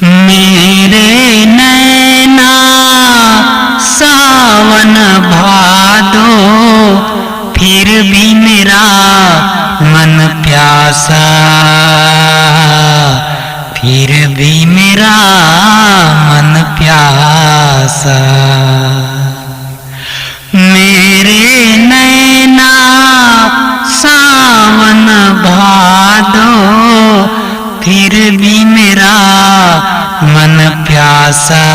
मेरे नैना सावन भादो, फिर भी मेरा मन प्यासा, फिर भी मेरा मन प्यासा। मेरे नैना सावन भादो, फिर भी मेरा मन प्यासा,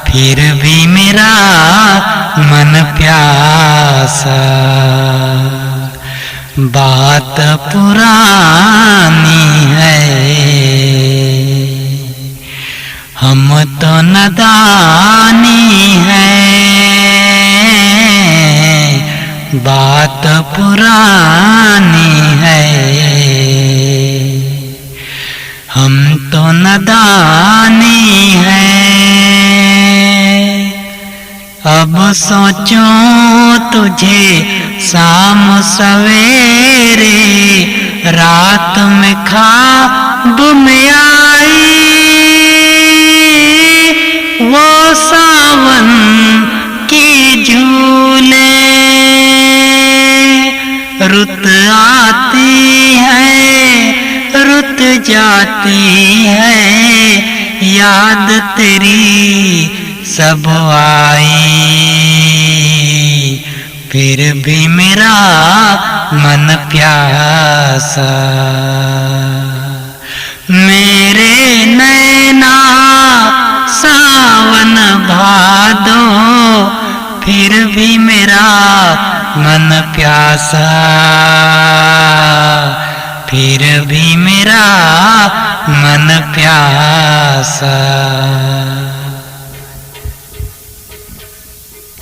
फिर भी मेरा मन प्यासा। बात पुरानी है, हम तो नादानी है। बात पुरानी है, हम तो नादानी है। अब सोचूं तुझे शाम सवेरे, रात में ख्वाब में आई वो सावन की झूले। रुत आती है रुत जाती है, याद तेरी सब आई, फिर भी मेरा मन प्यासा। मेरे नैना सावन भादो, फिर भी मेरा मन प्यासा, फिर भी मेरा मन प्यासा।